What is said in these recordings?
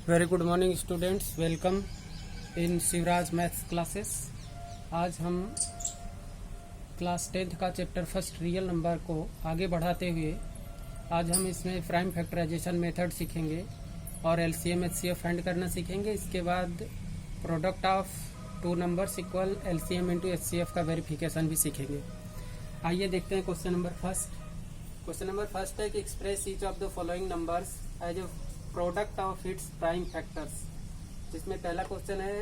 Very good morning students, welcome in Shivraj maths classes. आज हम class 10th का chapter first real number को आगे बढ़ाते हुए आज हम इसमें प्राइम फैक्टराइजेशन मेथड सीखेंगे और एलसीएम एचसीएफ फाइंड करना सीखेंगे। इसके बाद product of two numbers equal LCM into HCF का वेरिफिकेशन भी सीखेंगे। आइए देखते हैं question number first. Question number first है कि express each of the following numbers as a product of its prime factors. जिसमें पहला क्वेश्चन है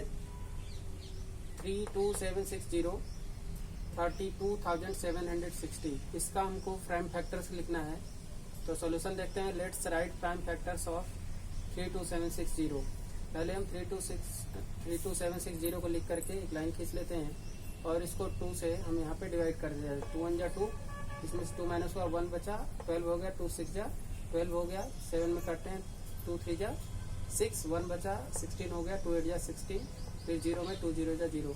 32760 32,760। इसका हमको प्राइम फैक्टर्स लिखना है। तो सॉल्यूशन देखते हैं। Let's write prime factors of 32760। पहले हम 32760 को लिख करके एक लाइन खींच लेते हैं और इसको 2 से हम यहाँ पे डिवाइड कर देते हैं। 2 1 जा 2, इसमें से 2 माइनस हुआ 1 बचा, 12 हो गया, 2 6 जा 12 हो गया, 7 में करते हैं 2 3 जा 6, 1 बचा, 16 हो गया, 2 8 जा 16, फिर 0 में 2 0 जा 0,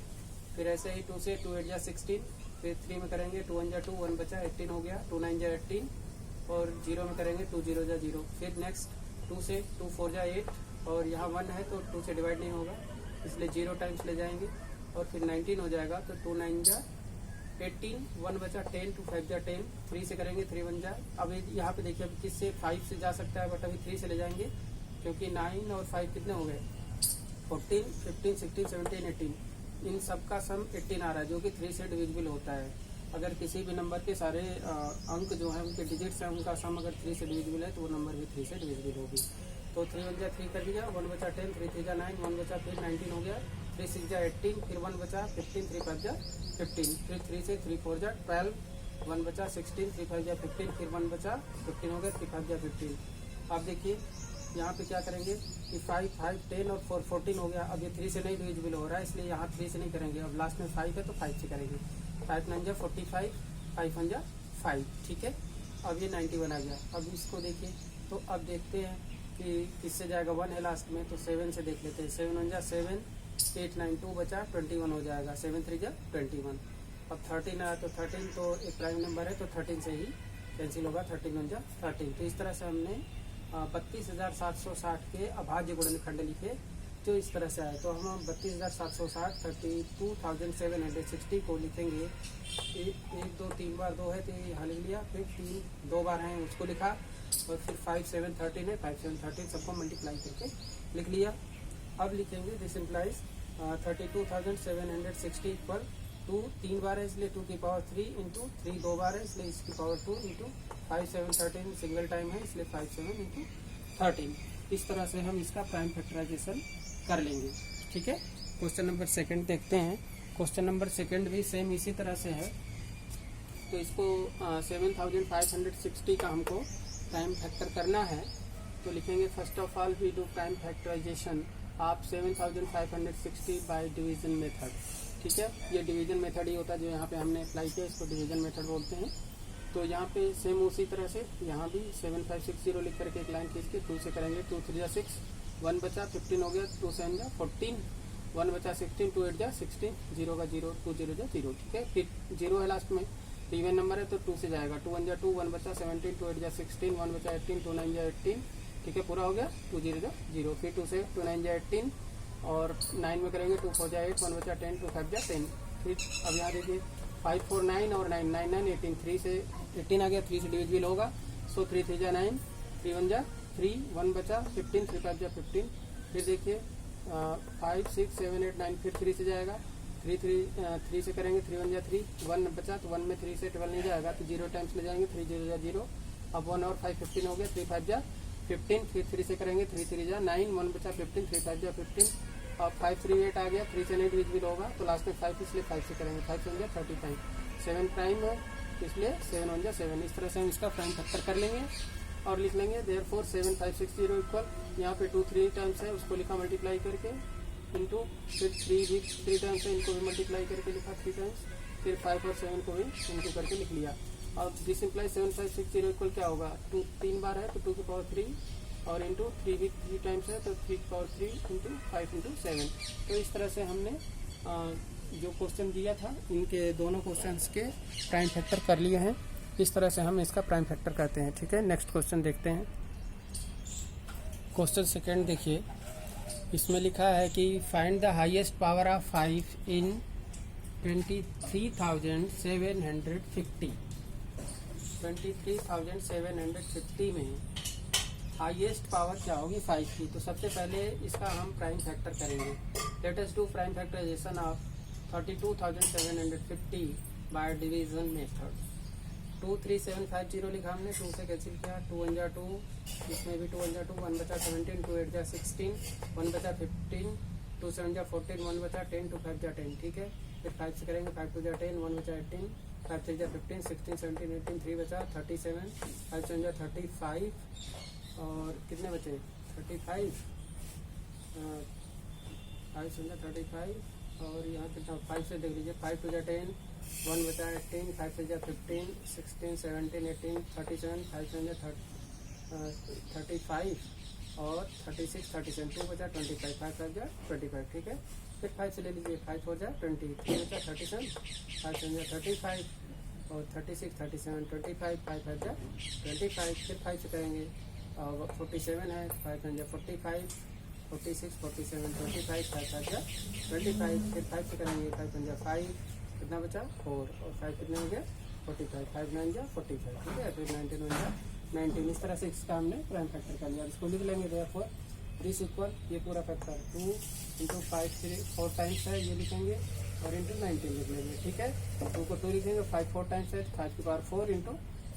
फिर ऐसे ही 2 से 2 8 जा 16, फिर 3 में करेंगे 2 1 जा 2, 1 बचा, 18 हो गया, 2 9 जा 18 और 0 में करेंगे 2 0 जा 0, फिर नेक्स्ट 2 से 2 4 जा 8 और यहाँ 1 है तो 2 से डिवाइड नहीं होगा इसलिए 0 टाइम्स ले जाएंगे और फिर 19 हो जाएगा तो 2 9 जा 18, 1 बचा, 10, 2 5 जा 10, 3 से करेंगे 3 1 जा। अब यहाँ पे देखिए अभी किससे 5 से जा सकता है बट अभी 3 से ले जाएंगे क्योंकि 9 और 5 कितने हो गए 14, 15, 16, 17, 18। इन सब का सम 18 आ रहा है जो कि 3 से डिविजिबल होता है। अगर किसी भी नंबर के सारे अंक जो है उनके डिजिट्स हैं उनका सम अगर 3 से डिविजिबल है तो वो नंबर भी 3 से डिविजिबल होगी। तो 3 1 जा 3 कर दिया, 1 बचा 10, 3 3 जा 9, 1 बचा, फिर 19 हो गया, 3 6 जा 18, फिर 1 बचा 15, 3 5 जा 15, फिर 3 से 3 4 जा 12, 1 बचा 16, 3 5 जा 15, फिर 1 बचा 15 हो गया, 3 5 जा 15। अब देखिए यहाँ पे क्या करेंगे कि 5 5 10 और 4 14 हो गया। अब ये 3 से नहीं डिविजिबल हो रहा है इसलिए यहाँ 3 से नहीं करेंगे। अब लास्ट में 5 है तो 5 से करेंगे। 5 9 जा 45, 5 1 जा 5, ठीक है। अब ये 91 आ गया। अब इसको देखिए तो अब देखते हैं कि किससे जाएगा। 1 है लास्ट में तो 7 से देख लेते हैं। 7 1 जा 7, 8 9 2 बचा, 21 हो जाएगा। 7 3 जा 21। अब 13 आया तो 13 तो एक प्राइम नंबर है तो 13 से ही कैंसिल होगा। 13 1 जा 13। तो इस तरह से हमने 32,760 के अभाज्य गुणनखंड लिखे जो इस तरह से आए। तो हम 32,760 32,760 को लिखेंगे। 1 2 3 बार 2 है तो ये यहाँ लिख लिया, फिर 3 2 बार हैं उसको लिखा और फिर 5 7 13 है, 5 7 13 सबको मल्टीप्लाई करके लिख लिया। अब लिखेंगे दिस इम्प्लाइज 32,760 इक्वल 2 3 बार है इसलिए 2 की पावर 3 इंटू 3 2 बार है इसलिए इसकी पावर 2 इंटू 5 7 13 सिंगल टाइम है इसलिए 5 7 इंटू 13। इस तरह से हम इसका प्राइम फैक्टराइजेशन कर लेंगे, ठीक है। क्वेश्चन नंबर सेकंड देखते हैं। क्वेश्चन नंबर सेकंड भी सेम इसी तरह से है। तो इसको 7,560 का हमको प्राइम फैक्टर करना है। तो लिखेंगे first of all we do prime factorisation of 7,560 by division method, ठीक है। ये डिवीजन मेथड ही होता है जो यहाँ पे हमने अप्लाई किया, इसको डिवीजन मेथड बोलते हैं। तो यहाँ पे सेम उसी तरह से यहाँ भी 7560 लिख करके एक लाइन खींच के 2 से करेंगे। 2 3 जा 6, 1 बचा, 15 हो गया, 2 7 जा 14, 1 बचा 16, 2 8 जा 16, 0 का 0, 2 0 जा 0, ठीक है। फिर 0 है लास्ट में, इवन नंबर है तो 2 से जाएगा। 2 1 जा 2, 1 बचा 17, 2 8 जा 16, 1 बचा 18, 2 9 जा 18, ठीक है, पूरा हो गया। 2 0 जा 0, फिर 2 से 2 9 जा 18 और 9 में करेंगे 2 4 जा 8, 1 बचा 10, 2 5 जा 10। फिर अब यहाँ देखिए 5 4 9 और 9 9 9 18, 3 से 18 आ गया, 3 से डिविजिबल होगा। सो 3 3 जा 9, 3 1 जा 3, 1 बचा 15, 3 5 जा 15। फिर देखिए 5 6 7 8 9, फिर 3 से जाएगा। 3 से करेंगे 3 1 जा 3, 1 बचा तो 1 में 3 से 12 नहीं जाएगा तो 0 टाइम्स ले जाएंगे। 3 0 जा 0। अब 1 और 5 15 हो गया, 3 5 जा 15, फिर 3 से करेंगे 3 3 जा 9, 1 बचा 15, 3 5 जा 15। अब 5 3 8 आ गया, 3 से नहीं डिविजिबल होगा तो लास्ट में 5 इसलिए 5 से करेंगे। 5 1 जा 35, 7 प्राइम है इसलिए 7 1 जा 7। इस तरह से हम इसका प्राइम फैक्टर कर लेंगे और लिख लेंगे देयरफॉर 7560 इक्वल यहाँ पे 2 3 टाइम्स है उसको लिखा मल्टीप्लाई करके इंटू, फिर 3 भी 3 टाइम्स है इनको भी मल्टीप्लाई करके लिखा 3 टाइम्स, फिर 5 और 7 को भी इंटू करके लिख लिया। अब दिस इम्प्लाइज 7560 इक्वल क्या होगा 2 3 बार है तो 2 की पावर 3 और इंटू 3 भी 3 टाइम्स है तो 3 की पावर 3 इंटू 5 इंटू 7। तो इस तरह से हमने जो क्वेश्चन दिया था इनके दोनों क्वेश्चंस के प्राइम फैक्टर कर लिए हैं। इस तरह से हम इसका प्राइम फैक्टर करते हैं, ठीक है। नेक्स्ट क्वेश्चन देखते हैं। क्वेश्चन सेकंड देखिए इसमें लिखा है कि find the highest power of 5 इन 23,750। 23,750 में हाईएस्ट पावर क्या होगी 5 की। तो सबसे पहले इसका हम प्राइम फैक्टर करेंगे। Let us do prime factorisation of 32,750 by division method. 23750 लिखा हमने, 2 से कैंसिल किया, 2 1 जा 2, इसमें भी 2 1 जा 2, 1 बचा 17, 2 8 जा 16, 1 बचा 15, 2 7 जा 14, 1 बचा 10, 2 5 जा 10। ठीक है, फिर 5 से करेंगे, 5 2 जा 10, 1 बचा 18, 5 3 जा 15, 16 17 18, 3 बचा 37, 5 7 जा 35 और कितने बचे 35, 5 7 जा 35 और यहाँ कितना 5 से देख लीजिए, 5 2 जा 10, 1 बचा 18, 5 से जा 15, 16 17 18 37, 5 7 जा 35 और 36 37, 2 बचा 25, 5 5 जा 25। ठीक है, फिर 5 से ले लीजिए, 5 4 जा 20, 3 बचा 37, 5 7 जा 35 और 36 37 25, 5 5 जा 25। फिर 5 से करेंगे, 47 है, 5 7 जा 45, 46 47 25, 5 5 जा 25। फिर 5 से करेंगे, 5 7 जा 5, कितना बचा 4 और 5 कितने हो गया 45, 5 9 जा 45। ठीक है, फिर 19 1 जा 19। इस तरह से इसका हमने प्राइम फैक्टर कर लिया। इसको लिख लेंगे देयरफॉर दिस इक्वल, ये पूरा फैक्टर 2 इंटू 5 4 टाइम्स है, ये लिखेंगे और इंटू 19 लिख लेंगे। ठीक है, 2 को 2 लिखेंगे, 5 4 टाइम्स है, 5 की पावर 4 इंटू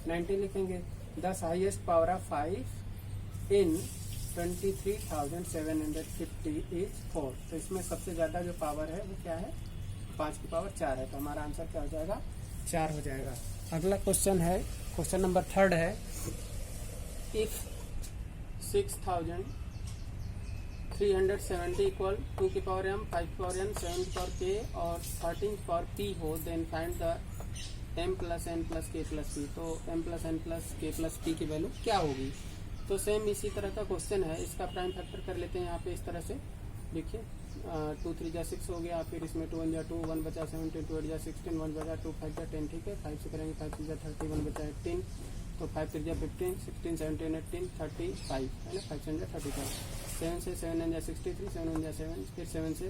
19 लिखेंगे। दस highest power of 5 in 23,750 is 4। तो इसमें सबसे ज़्यादा जो पावर है वो क्या है 5 की पावर 4 है। तो हमारा आंसर क्या हो जाएगा 4 हो जाएगा। अगला क्वेश्चन है, क्वेश्चन नंबर 3 है, इफ 6,370 इक्वल 2 की पावर m, 5 की पावर n, 7 की पावर k और 13 की पावर p हो, then find the m plus n plus k plus p। तो m plus n plus k plus p की वैल्यू क्या होगी। तो सेम इसी तरह का क्वेश्चन है, इसका प्राइम फैक्टर कर लेते हैं यहाँ पे इस तरह से। देखिए 2 3 जा 6 हो गया, फिर इसमें 2 1 जा 2, 1 बचा 17, 2 8 जा 16, 1 बचा 2 5 जा 10। ठीक है, 5 से करेंगे, 5 3 जा 30, 1 बचा 18, तो 5 3 जा 15, 16 17 18 35 है ना, 5 7 जा 35, 7 से 7 9 जा 63, 7 1 जा 7, फिर 7 से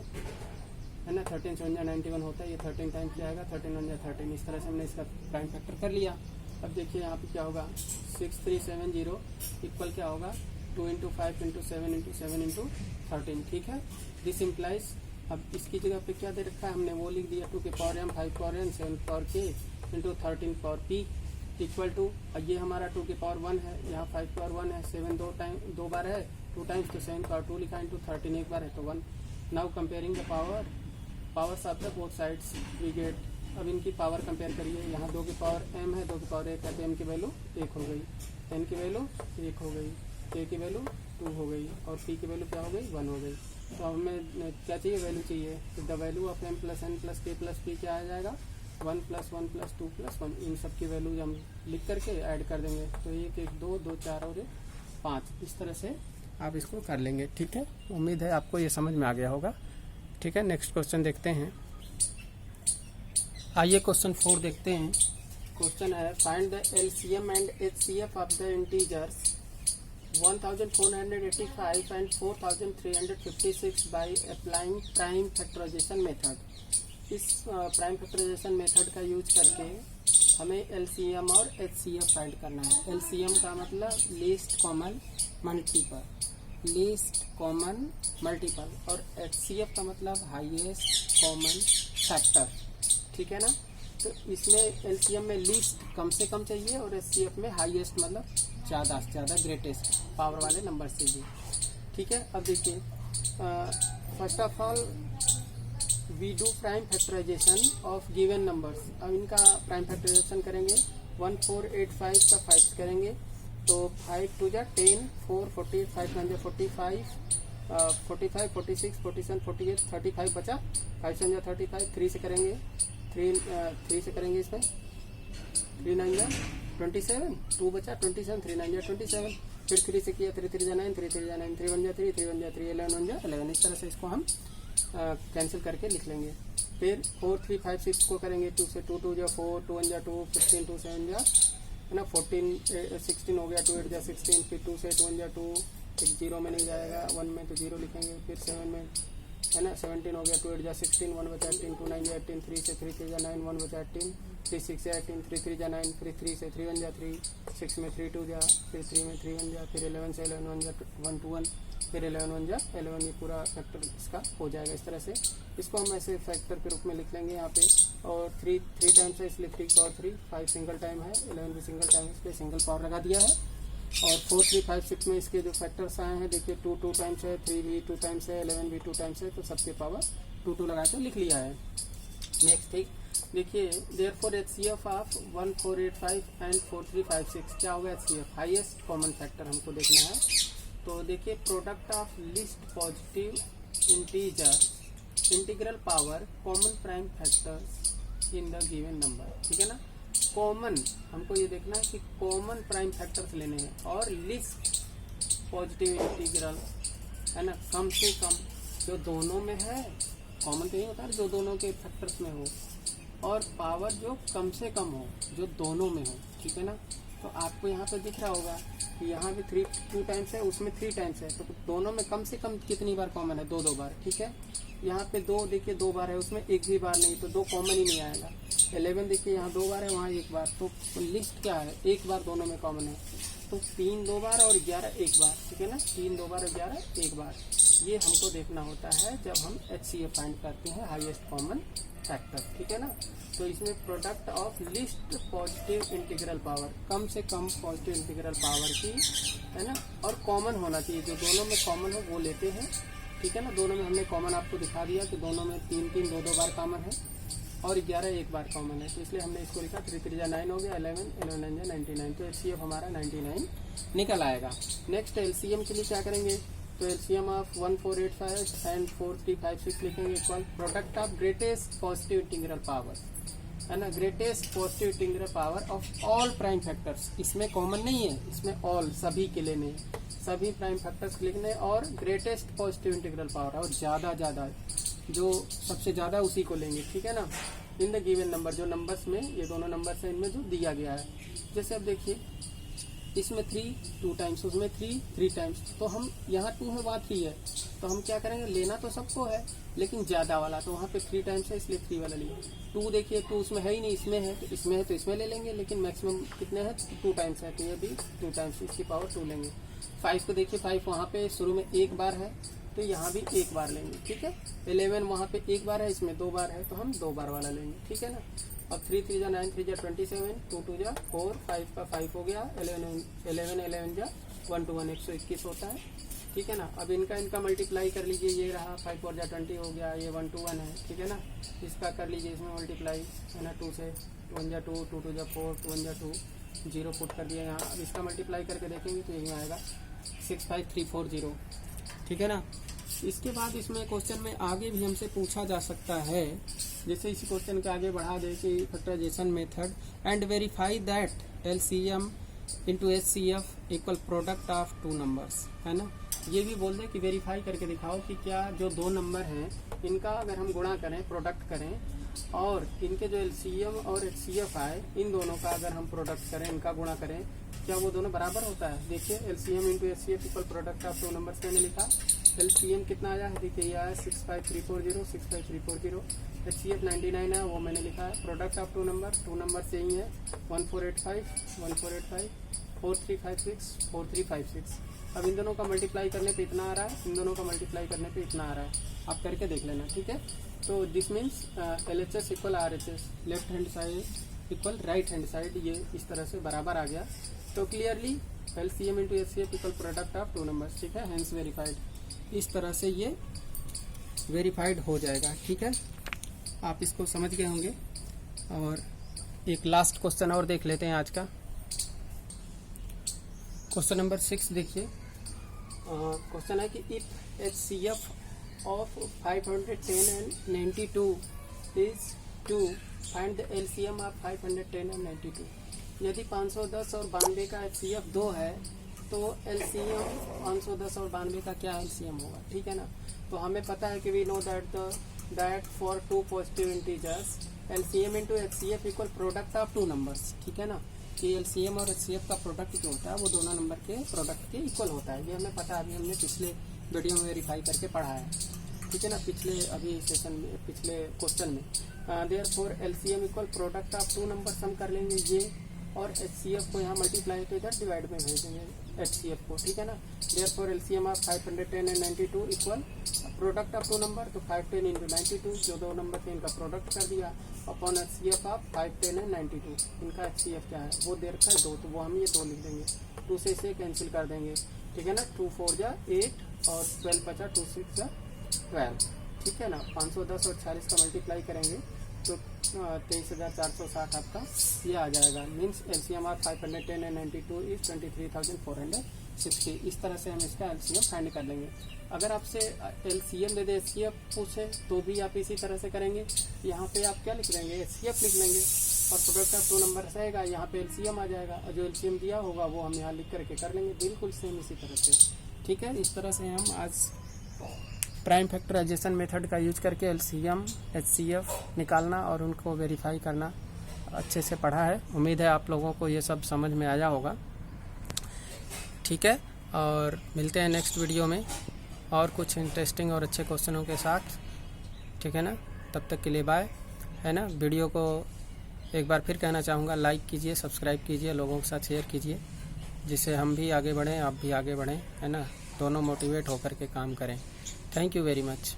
है ना 13 7 जा 91 होता है, ये 13 टाइम्स जाएगा, 13 1 जा 13। इस तरह से हमने इसका प्राइम फैक्टर कर लिया। अब देखिए यहाँ पे क्या होगा 6370 इक्वल क्या होगा 2 इंटू 5 इंटू 7 इंटू 7 इंटू 13। ठीक है, दिस इम्प्लाइज, अब इसकी जगह पे क्या दे रखा है हमने वो लिख दिया 2 की power m, 5 power n, 7 power k into 13 power p equal to, ये हमारा 2 की पावर 1 है, यहाँ 5 पावर 1 है, 7 दो बार है 2 टाइम्स, तो 7 पावर 2 लिखा इंटू 13 एक बार है तो 1। Now comparing the powers of the both sides we get. अब इनकी पावर कंपेयर करिए, यहाँ 2 की पावर m है, 2 की पावर 1 है, तो m की वैल्यू 1 हो गई, n की वैल्यू 1 हो गई, k की वैल्यू 2 हो गई और p की वैल्यू क्या हो गई 1 हो गई। तो हमें क्या चाहिए वैल्यू चाहिए, तो the value of m plus n plus k plus p क्या आ जाएगा 1 प्लस 1 प्लस 2 प्लस 1। इन सब की वैल्यूज हम लिख करके ऐड कर देंगे, तो 1 1 2 2 4 और 5, इस तरह से आप इसको कर लेंगे। ठीक है, उम्मीद है आपको ये समझ में आ गया होगा। ठीक है, नेक्स्ट क्वेश्चन देखते हैं। आइए क्वेश्चन 4 देखते हैं। क्वेश्चन है find the LCM and HCF of the integers 1485 and 4356 by applying prime factorisation method. इस प्राइम फैक्टराइजेशन मेथड का यूज करके हमें LCM और HCF फाइंड करना है। LCM का मतलब लीस्ट कॉमन मल्टीपल और HCF का मतलब हाईएस्ट कॉमन फैक्टर। ठीक है ना, तो इसमें LCM में लीस्ट कम से कम चाहिए और HCF में हाईएस्ट मतलब ज़्यादा से ज़्यादा ग्रेटेस्ट पावर वाले नंबर चाहिए। ठीक है, अब देखिए first of all we do prime factorisation of given numbers. अब इनका प्राइम फैक्टराइजेशन करेंगे 1485 का 5 करेंगे तो 5 2 जा 10, 4 48, 5 9 जा 45, 45 46 47 48 35 बचा, 5 7 जा 35, 3 से करेंगे 3 से करेंगे इसमें 3 9 जा 27, 2 बचा 27, 3 9 जा 27, फिर 3 से किया 3 3 जा 9, 3 3 जा 9, 3 1 जा 3, 3 1 जा 3, 11 1 जा 11। इस तरह से इसको हम कैंसिल करके लिख लेंगे। फिर 4 3 5 6 को करेंगे 2 से 2 2 जा 4, 2 1 जा 2, 15 2 7 जा है ना 14 16 हो गया, 2 8 जा 16, फिर 2 से 2 1 जा 2, एक 0 में नहीं जाएगा, 1 में तो 0 लिखेंगे, फिर 7 में है ना 17 हो गया, 2 8 जा 16, 1 बचा 18, 2 9 जा 18, 3 से 3 3 जा 9, 1 बचा 18, 3 6 जा 18, 3 3 जा 9, फिर 3 से 3 1 जा 3, 6 में 3 2 जा, फिर 3 में 3 1 जा, फिर 11 से 11 1 जा 1 2 1, फिर 11 1 जा 11, ये पूरा फैक्टर इसका हो जाएगा। इस तरह से इसको हम ऐसे फैक्टर के रूप में लिख लेंगे यहाँ पे। और 3 टाइम्स है इसलिए 3 पावर 3, 5 सिंगल टाइम है, 11 भी सिंगल टाइम है, इसलिए सिंगल पावर लगा दिया है। और 4 3 5 6 में इसके जो फैक्टर्स आए हैं देखिए 2 2 टाइम्स है, 3 भी 2 टाइम्स है, 11 भी 2 टाइम्स है, तो सबके पावर 2 2 लगा के लिख लिया है। नेक्स्ट ठीक देखिए, देयरफॉर HCF ऑफ 1485 एंड 4356 क्या होगा? HCF हाईएस्ट कॉमन फैक्टर हमको देखना है। तो देखिए product of list positive integer integral power common prime factors in the given number, ठीक है ना। कॉमन हमको ये देखना है कि कॉमन प्राइम फैक्टर्स लेने हैं और लिस्ट पॉजिटिव इंटीग्रल है ना, कम से कम जो दोनों में है, कॉमन तो ये होता है जो दोनों के फैक्टर्स में हो, और पावर जो कम से कम हो जो दोनों में हो, ठीक है ना। तो आपको यहाँ पे दिख रहा होगा कि यहाँ भी 2 टाइम्स है, उसमें 3 टाइम्स है, तो दोनों में कम से कम कितनी बार कॉमन है? 2 बार, ठीक है। यहाँ पे 2 देखिए 2 बार है, उसमें एक भी बार नहीं, तो 2 कॉमन ही नहीं आएगा। 11 देखिए यहाँ 2 बार है, वहाँ 1 बार, तो लिस्ट क्या है? 1 बार दोनों में कॉमन है, तो 3 2 बार और 11 1 बार, ठीक है ना। 3 2 बार और 11 1 बार, ये हमको देखना होता है जब हम HCF फाइंड करते हैं, हाईएस्ट कॉमन फैक्टर, ठीक है ना। तो इसमें product of list positive integral power, कम से कम पॉजिटिव इंटीग्रल पावर की, है ना, और कॉमन होना चाहिए, जो दोनों में कॉमन हो वो लेते हैं, ठीक है ना। दोनों में हमने कॉमन आपको दिखा दिया कि दोनों में 3 3 2 2 बार कॉमन है और 11 1 बार कॉमन है, तो इसलिए हमने इसको लिखा 3 3 जा 9 हो गया, 11 11 9 जा 99, तो HCF हमारा 99 निकल आएगा। नेक्स्ट LCM के लिए क्या करेंगे? तो LCM ऑफ 1485 एंड 4356 लिखेंगे equal product of greatest positive integral power, है ना, greatest positive integral power of all prime factors, इसमें कॉमन नहीं है, इसमें ऑल सभी के लेने, सभी प्राइम फैक्टर्स लिखने, और ग्रेटेस्ट पॉजिटिव इंटीग्रल पावर, और ज़्यादा जो सबसे ज़्यादा उसी को लेंगे, ठीक है ना। इन द गिवन नंबर, जो नंबर्स में ये दोनों नंबर्स हैं इनमें जो दिया गया है, जैसे अब देखिए इसमें 3 2 टाइम्स, उसमें 3 टाइम्स, तो हम यहाँ 2 है वहाँ 3 है, तो हम क्या करेंगे? लेना तो सबको है लेकिन ज़्यादा वाला, तो वहाँ पे 3 टाइम्स है इसलिए 3 वाला लिए। 2 देखिए 2 उसमें है ही नहीं, इसमें है तो इसमें ले लेंगे, लेकिन मैक्सिमम कितने हैं? 2 टाइम्स है, तो ये भी 2 टाइम्स, इसकी पावर 2 लेंगे। 5 को देखिए 5 वहाँ पे शुरू में 1 बार है, तो यहाँ भी 1 बार लेंगे, ठीक है। 11 वहाँ पे 1 बार है, इसमें 2 बार है, तो हम 2 बार वाला लेंगे, ठीक है ना। अब 3 3 जा 9, 3 जा 27, 2 2 जा 4, 5 का 5 हो गया, 11 जा 1 2 1 121 होता है, ठीक है ना। अब इनका मल्टीप्लाई कर लीजिए, ये रहा 5 4 जा 20 हो गया, ये 1 2 1 है, ठीक है ना। इसका कर लीजिए इसमें मल्टीप्लाई, है ना, 2 से 1 जा 2, 2 2 जा 4, 2 1 जा 2, 0 पुट कर दिया यहाँ। अब इसका मल्टीप्लाई करके देखेंगे तो यही आएगा 65340, ठीक है ना। इसके बाद इसमें क्वेश्चन में आगे भी हमसे पूछा जा सकता है, जैसे इसी क्वेश्चन के आगे बढ़ा दे कि factorisation method and verify that LCM into HCF equal product of 2 numbers, है ना। ये भी बोल दे कि वेरीफाई करके दिखाओ कि क्या जो 2 नंबर हैं इनका अगर हम गुणा करें, प्रोडक्ट करें, और इनके जो LCM और HCF आए, इन दोनों का अगर हम प्रोडक्ट करें, इनका गुणा करें, क्या वो दोनों बराबर होता है? देखिए LCM into HCF equal product of 2 numbers मैंने लिखा। LCM कितना आया है? देखिए ये आया 65340, HCF 99 है, वो मैंने लिखा है। प्रोडक्ट ऑफ 2 नंबर से ही है 1485 4356 4356। अब इन दोनों का मल्टीप्लाई करने पे इतना आ रहा है, इन दोनों का मल्टीप्लाई करने पे इतना आ रहा है, आप करके देख लेना, ठीक है। तो this means LHS equal RHS, left hand side equal right hand side, ये इस तरह से बराबर आ गया। तो clearly LCM into HCF equal product of 2 numbers, ठीक है, हैंस वेरीफाइड। इस तरह से ये वेरीफाइड हो जाएगा, ठीक है। आप इसको समझ गए होंगे। और एक लास्ट क्वेश्चन और देख लेते हैं आज का, क्वेश्चन नंबर 6 देखिए। क्वेश्चन है कि if HCF of 510 and 92 is 2, find the LCM of 510 and 92। यदि 510 और 92 का HCF 2 है, तो LCM 510 और 92 का क्या LCM होगा, ठीक है ना। तो हमें पता है कि we know that for 2 positive integers LCM into HCF equal product of 2 numbers, ठीक है ना। कि LCM और HCF का प्रोडक्ट जो होता है वो दोनों नंबर के प्रोडक्ट के इक्वल होता है। ये हमें पता है, अभी हमने पिछले वीडियो में वेरीफाई करके पढ़ा है, ठीक है ना, पिछले अभी सेशन में, पिछले क्वेश्चन में। Therefore LCM equal product of two number sum कर लेंगे ये, और HCF को यहाँ मल्टीप्लाई तो इधर डिवाइड में भेजेंगे HCF को, ठीक है ना। Therefore LCM of 510 and 92 equal product of two number, तो 510 इंटू 92 जो दो नंबर थे इनका प्रोडक्ट कर दिया, अपॉन HCF ऑफ 510 एंड 92। इनका HCF क्या है वो दे रखा है 2, तो वो हम ये 2 लिख देंगे, 2 से इसे कैंसिल कर देंगे, ठीक है ना। 2 4 जा 8 और 12 बचा, 2 6 जा 12, ठीक है ना। 510 और 46 का मल्टीप्लाई करेंगे तो 23,460 आपका ये आ जाएगा। Means LCM of 510 and 92 is 23,460। इस तरह से हम इसका LCM फाइंड कर लेंगे। अगर आपसे LCM दे दे HCF पूछे तो भी आप इसी तरह से करेंगे। यहाँ पे आप क्या लिख लेंगे, HCF लिख लेंगे, और प्रोडक्ट ऑफ 2 नंबर रहेगा, यहाँ पे LCM आ जाएगा, और जो LCM दिया होगा वो हम यहाँ लिख करके कर लेंगे, बिल्कुल सेम इसी तरह से, ठीक है। इस तरह से हम आज प्राइम फैक्टराइजेशन मेथड का यूज करके LCM HCF निकालना और उनको वेरीफाई करना अच्छे से पढ़ा है। उम्मीद है आप लोगों को ये सब समझ में आया होगा, ठीक है। और मिलते हैं नेक्स्ट वीडियो में और कुछ इंटरेस्टिंग और अच्छे क्वेश्चनों के साथ, ठीक है ना। तब तक के लिए बाय, है ना। वीडियो को एक बार फिर कहना चाहूँगा, लाइक कीजिए, सब्सक्राइब कीजिए, लोगों के साथ शेयर कीजिए, जिससे हम भी आगे बढ़ें, आप भी आगे बढ़ें, है ना। दोनों मोटिवेट होकर के काम करें। Thank you very much.